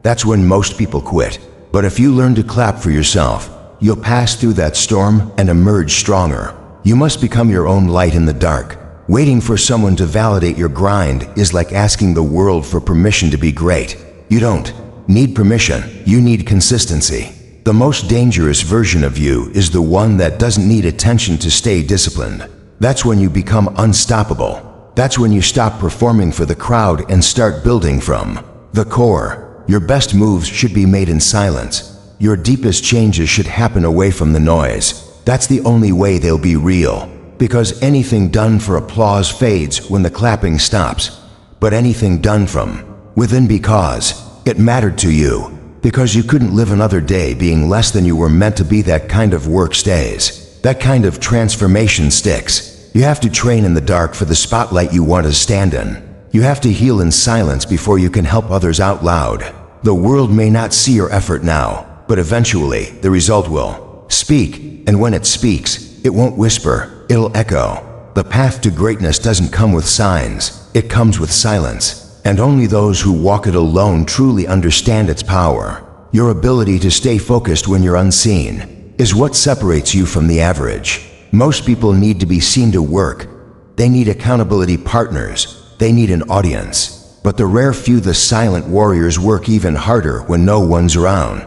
That's when most people quit. But if you learn to clap for yourself, you'll pass through that storm and emerge stronger. You must become your own light in the dark. Waiting for someone to validate your grind is like asking the world for permission to be great. You don't need permission, you need consistency. The most dangerous version of you is the one that doesn't need attention to stay disciplined. That's when you become unstoppable. That's when you stop performing for the crowd and start building from the core. Your best moves should be made in silence. Your deepest changes should happen away from the noise. That's the only way they'll be real. Because anything done for applause fades when the clapping stops. But anything done from within because it mattered to you, because you couldn't live another day being less than you were meant to be, that kind of work stays. That kind of transformation sticks. You have to train in the dark for the spotlight you want to stand in. You have to heal in silence before you can help others out loud. The world may not see your effort now, but eventually the result will speak, and when it speaks, it won't whisper, it'll echo. The path to greatness doesn't come with signs, it comes with silence, and only those who walk it alone truly understand its power. Your ability to stay focused when you're unseen is what separates you from the average. Most people need to be seen to work. They need accountability partners. They need an audience. But the rare few, the silent warriors, work even harder when no one's around.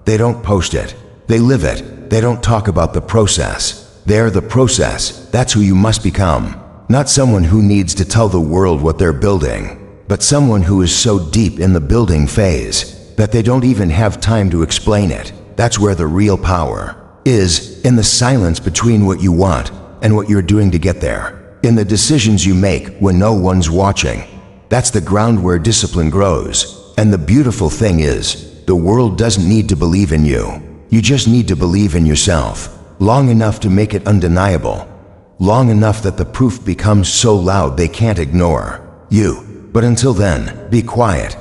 They don't post it. They live it. They don't talk about the process. They're the process. That's who you must become. Not someone who needs to tell the world what they're building, but someone who is so deep in the building phase that they don't even have time to explain it. That's where the real power is, in the silence between what you want and what you're doing to get there. In the decisions you make when no one's watching. That's the ground where discipline grows. And the beautiful thing is, the world doesn't need to believe in you. You just need to believe in yourself, long enough to make it undeniable, long enough that the proof becomes so loud they can't ignore you. But until then, be quiet,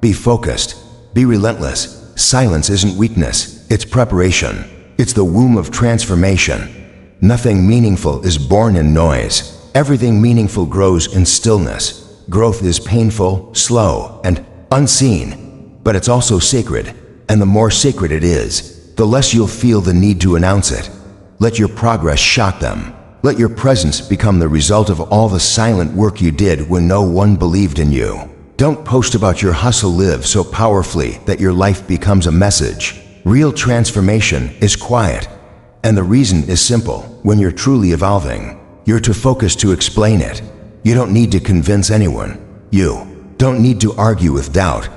be focused, be relentless. Silence isn't weakness, it's preparation. It's the womb of transformation. Nothing meaningful is born in noise. Everything meaningful grows in stillness. Growth is painful, slow, and unseen, but it's also sacred. And the more sacred it is, the less you'll feel the need to announce it. Let your progress shock them. Let your presence become the result of all the silent work you did when no one believed in you. Don't post about your hustle. Live so powerfully that your life becomes a message. Real transformation is quiet, and the reason is simple. When you're truly evolving, you're too focused to explain it. You don't need to convince anyone. You don't need to argue with doubt.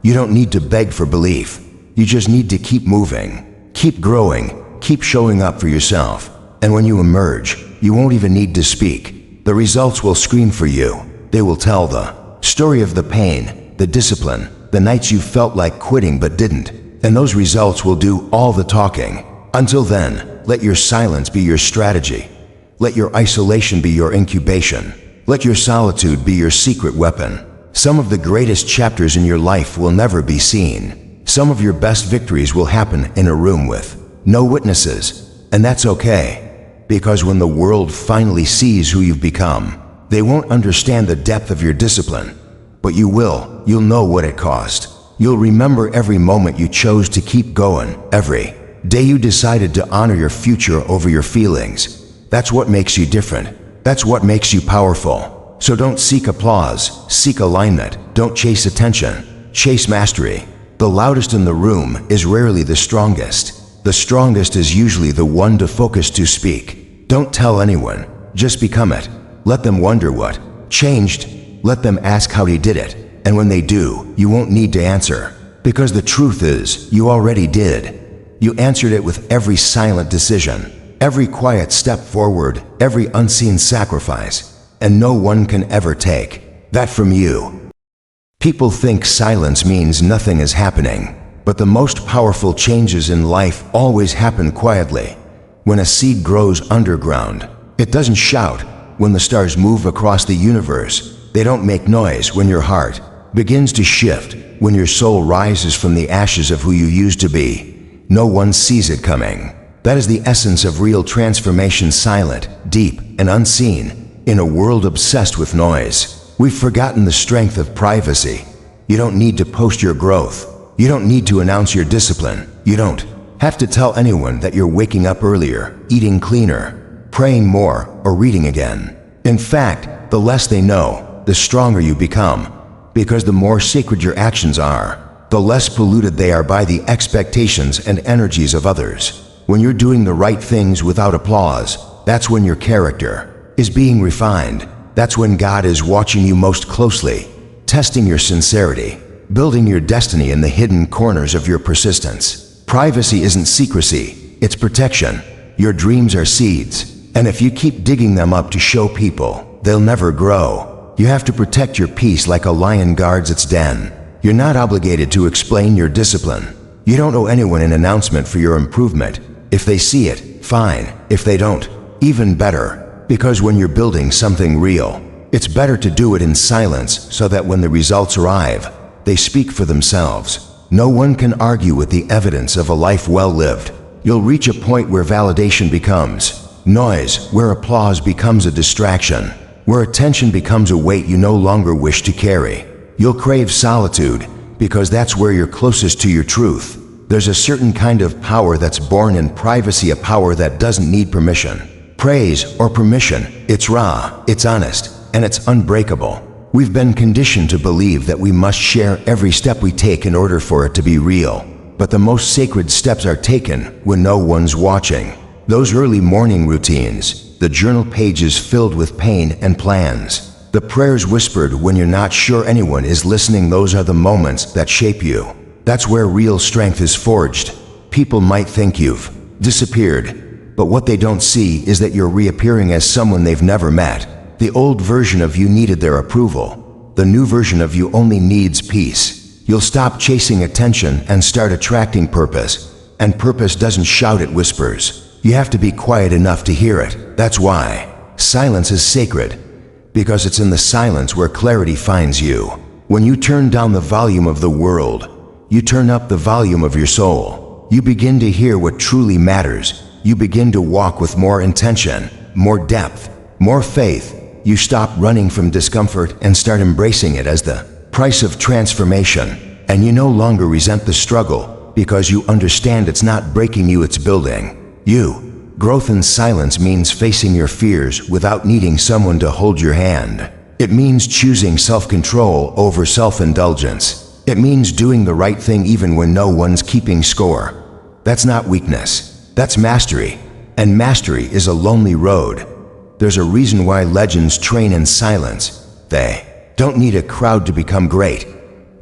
You don't need to beg for belief. You just need to keep moving, keep growing, keep showing up for yourself. And when you emerge, you won't even need to speak. The results will scream for you. They will tell the story of the pain, the discipline, the nights you felt like quitting but didn't. And those results will do all the talking. Until then, let your silence be your strategy. Let your isolation be your incubation. Let your solitude be your secret weapon. Some of the greatest chapters in your life will never be seen. Some of your best victories will happen in a room with no witnesses. And that's okay, because when the world finally sees who you've become, they won't understand the depth of your discipline. But you will. You'll know what it cost. You'll remember every moment you chose to keep going, every day you decided to honor your future over your feelings. That's what makes you different. That's what makes you powerful. So don't seek applause, seek alignment. Don't chase attention, chase mastery. The loudest in the room is rarely the strongest. The strongest is usually the one to focus to speak. Don't tell anyone, just become it. Let them wonder what changed. Let them ask how he did it. And when they do, you won't need to answer. Because the truth is, you already did. You answered it with every silent decision, every quiet step forward, every unseen sacrifice. And no one can ever take that from you. People think silence means nothing is happening. But the most powerful changes in life always happen quietly. When a seed grows underground, it doesn't shout. When the stars move across the universe, they don't make noise. When your heart begins to shift, when your soul rises from the ashes of who you used to be, no one sees it coming. That is the essence of real transformation, silent, deep, and unseen. In a world obsessed with noise, we've forgotten the strength of privacy. You don't need to post your growth. You don't need to announce your discipline. You don't have to tell anyone that you're waking up earlier, eating cleaner, praying more, or reading again. In fact, the less they know, the stronger you become. Because the more sacred your actions are, the less polluted they are by the expectations and energies of others. When you're doing the right things without applause, that's when your character is being refined. That's when God is watching you most closely, testing your sincerity, building your destiny in the hidden corners of your persistence. Privacy isn't secrecy, it's protection. Your dreams are seeds, and if you keep digging them up to show people, they'll never grow. You have to protect your peace like a lion guards its den. You're not obligated to explain your discipline. You don't owe anyone an announcement for your improvement. If they see it, fine. If they don't, even better. Because when you're building something real, it's better to do it in silence so that when the results arrive, they speak for themselves. No one can argue with the evidence of a life well lived. You'll reach a point where validation becomes noise, where applause becomes a distraction, where attention becomes a weight you no longer wish to carry. You'll crave solitude, because that's where you're closest to your truth. There's a certain kind of power that's born in privacy, a power that doesn't need permission, praise, or permission. It's raw, it's honest, and it's unbreakable. We've been conditioned to believe that we must share every step we take in order for it to be real. But the most sacred steps are taken when no one's watching. Those early morning routines, the journal pages filled with pain and plans, the prayers whispered when you're not sure anyone is listening, those are the moments that shape you. That's where real strength is forged. People might think you've disappeared, but what they don't see is that you're reappearing as someone they've never met. The old version of you needed their approval. The new version of you only needs peace. You'll stop chasing attention and start attracting purpose. And purpose doesn't shout, it whispers. You have to be quiet enough to hear it. That's why silence is sacred, because it's in the silence where clarity finds you. When you turn down the volume of the world, you turn up the volume of your soul. You begin to hear what truly matters. You begin to walk with more intention, more depth, more faith. You stop running from discomfort and start embracing it as the price of transformation. And you no longer resent the struggle, because you understand it's not breaking you, it's building you. Growth in silence means facing your fears without needing someone to hold your hand. It means choosing self-control over self-indulgence. It means doing the right thing even when no one's keeping score. That's not weakness, that's mastery. And mastery is a lonely road. There's a reason why legends train in silence. They don't need a crowd to become great.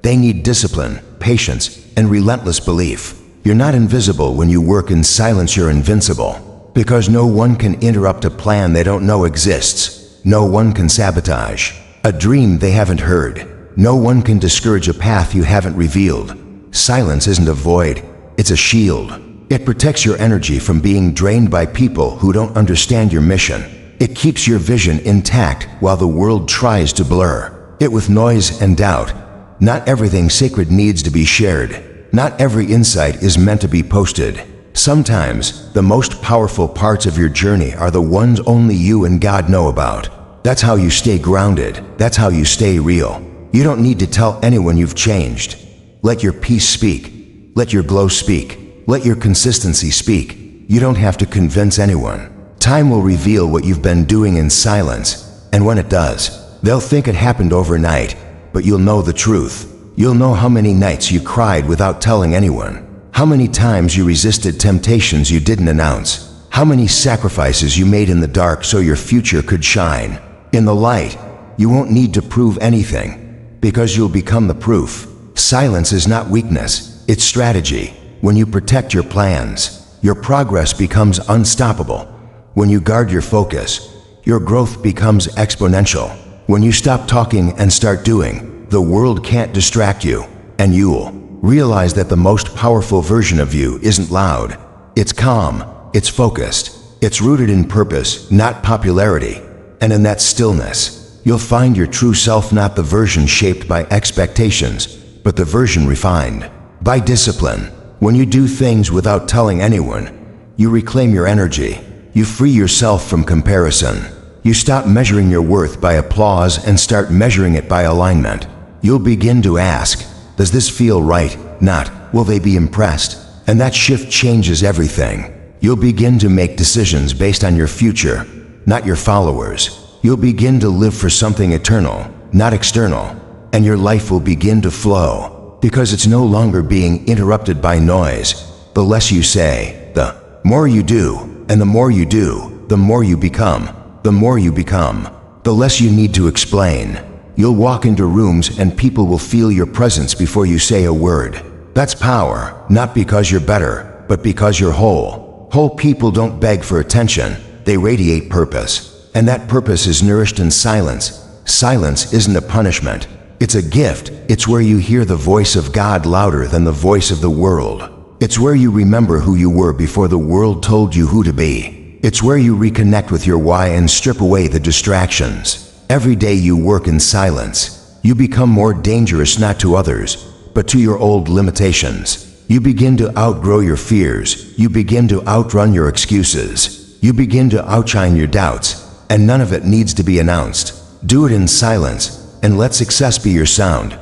They need discipline, patience, and relentless belief. You're not invisible when you work in silence, you're invincible. Because no one can interrupt a plan they don't know exists. No one can sabotage a dream they haven't heard. No one can discourage a path you haven't revealed. Silence isn't a void, it's a shield. It protects your energy from being drained by people who don't understand your mission. It keeps your vision intact while the world tries to blur it with noise and doubt. Not everything sacred needs to be shared. Not every insight is meant to be posted. Sometimes, the most powerful parts of your journey are the ones only you and God know about. That's how you stay grounded. That's how you stay real. You don't need to tell anyone you've changed. Let your peace speak. Let your glow speak. Let your consistency speak. You don't have to convince anyone. Time will reveal what you've been doing in silence, and when it does, they'll think it happened overnight, but you'll know the truth. You'll know how many nights you cried without telling anyone, how many times you resisted temptations you didn't announce, how many sacrifices you made in the dark so your future could shine. In the light, you won't need to prove anything, because you'll become the proof. Silence is not weakness, it's strategy. When you protect your plans, your progress becomes unstoppable. When you guard your focus, your growth becomes exponential. When you stop talking and start doing, the world can't distract you, and you'll realize that the most powerful version of you isn't loud. It's calm, it's focused, it's rooted in purpose, not popularity. And in that stillness, you'll find your true self, not the version shaped by expectations, but the version refined by discipline. When you do things without telling anyone, you reclaim your energy. You free yourself from comparison. You stop measuring your worth by applause and start measuring it by alignment. You'll begin to ask, does this feel right? Not, will they be impressed? And that shift changes everything. You'll begin to make decisions based on your future, not your followers. You'll begin to live for something eternal, not external. And your life will begin to flow, because it's no longer being interrupted by noise. The less you say, the more you do. And the more you do, the more you become. The more you become, the less you need to explain. You'll walk into rooms and people will feel your presence before you say a word. That's power, not because you're better, but because you're whole. Whole people don't beg for attention, they radiate purpose. And that purpose is nourished in silence. Silence isn't a punishment, it's a gift. It's where you hear the voice of God louder than the voice of the world. It's where you remember who you were before the world told you who to be. It's where you reconnect with your why and strip away the distractions. Every day you work in silence, you become more dangerous not to others, but to your old limitations. You begin to outgrow your fears. You begin to outrun your excuses. You begin to outshine your doubts, and none of it needs to be announced. Do it in silence, and let success be your sound.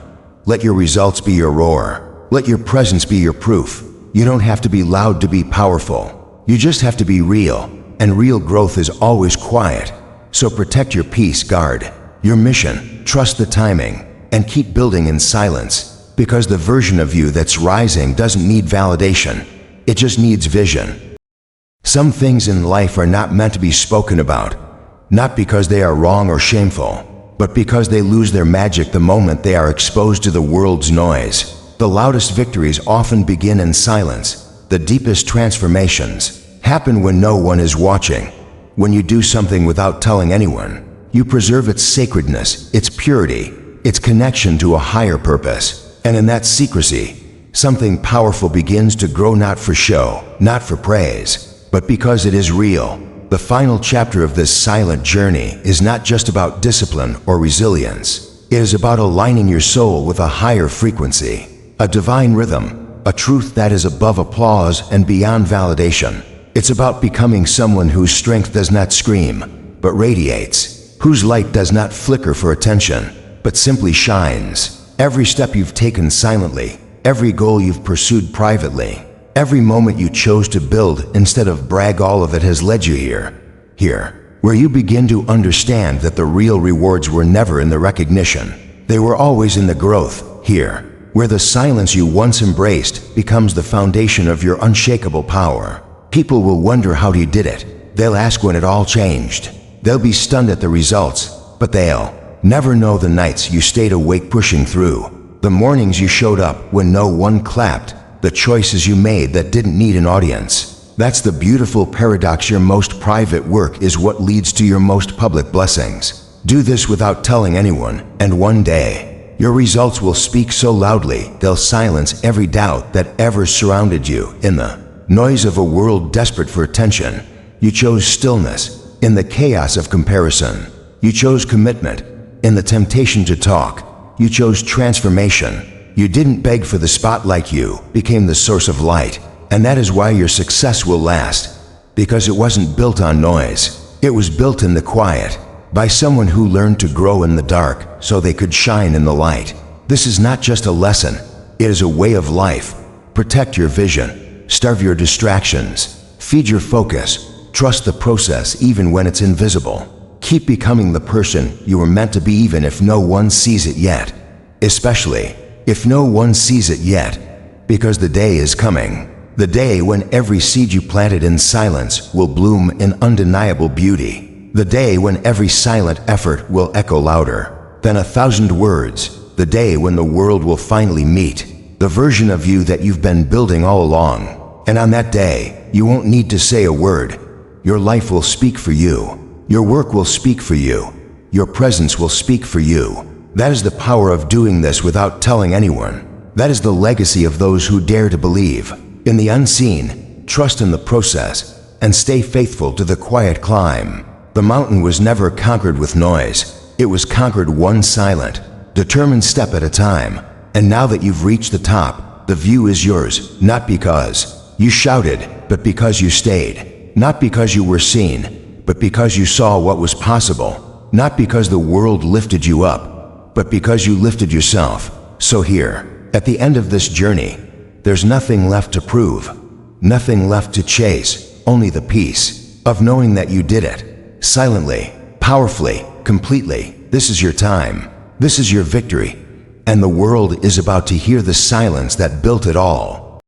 Let your results be your roar. Let your presence be your proof. You don't have to be loud to be powerful. You just have to be real, and real growth is always quiet. So protect your peace, guard your mission, trust the timing, and keep building in silence, because the version of you that's rising doesn't need validation. It just needs vision. Some things in life are not meant to be spoken about, not because they are wrong or shameful, but because they lose their magic the moment they are exposed to the world's noise. The loudest victories often begin in silence. The deepest transformations happen when no one is watching. When you do something without telling anyone, you preserve its sacredness, its purity, its connection to a higher purpose. And in that secrecy, something powerful begins to grow, not for show, not for praise, but because it is real. The final chapter of this silent journey is not just about discipline or resilience. It is about aligning your soul with a higher frequency, a divine rhythm, a truth that is above applause and beyond validation. It's about becoming someone whose strength does not scream, but radiates, whose light does not flicker for attention, but simply shines. Every step you've taken silently, every goal you've pursued privately, every moment you chose to build instead of brag, all of it has led you here, where you begin to understand that the real rewards were never in the recognition. They were always in the growth. Here, where the silence you once embraced becomes the foundation of your unshakable power. People will wonder how you did it. They'll ask when it all changed. They'll be stunned at the results, but they'll never know the nights you stayed awake pushing through, the mornings you showed up when no one clapped, the choices you made that didn't need an audience. That's the beautiful paradox. Your most private work is what leads to your most public blessings. Do this without telling anyone, and one day, your results will speak so loudly they'll silence every doubt that ever surrounded you. In the noise of a world desperate for attention, you chose stillness. In the chaos of comparison, you chose commitment. In the temptation to talk, you chose transformation. You didn't beg for the spotlight, you became the source of light. And that is why your success will last, because it wasn't built on noise. It was built in the quiet, by someone who learned to grow in the dark so they could shine in the light. This is not just a lesson, it is a way of life. Protect your vision, starve your distractions, feed your focus. Trust the process even when it's invisible. Keep becoming the person you were meant to be, even if no one sees it yet. Especially if no one sees it yet, because the day is coming. The day when every seed you planted in silence will bloom in undeniable beauty. The day when every silent effort will echo louder than 1,000 words. The day when the world will finally meet the version of you that you've been building all along. And on that day, you won't need to say a word. Your life will speak for you. Your work will speak for you. Your presence will speak for you. That is the power of doing this without telling anyone. That is the legacy of those who dare to believe in the unseen, trust in the process, and stay faithful to the quiet climb. The mountain was never conquered with noise. It was conquered one silent, determined step at a time. And now that you've reached the top, the view is yours, not because you shouted, but because you stayed. Not because you were seen, but because you saw what was possible. Not because the world lifted you up, but because you lifted yourself. So here, at the end of this journey, there's nothing left to prove, nothing left to chase, only the peace of knowing that you did it. Silently, powerfully, completely. This is your time. This is your victory. And the world is about to hear the silence that built it all.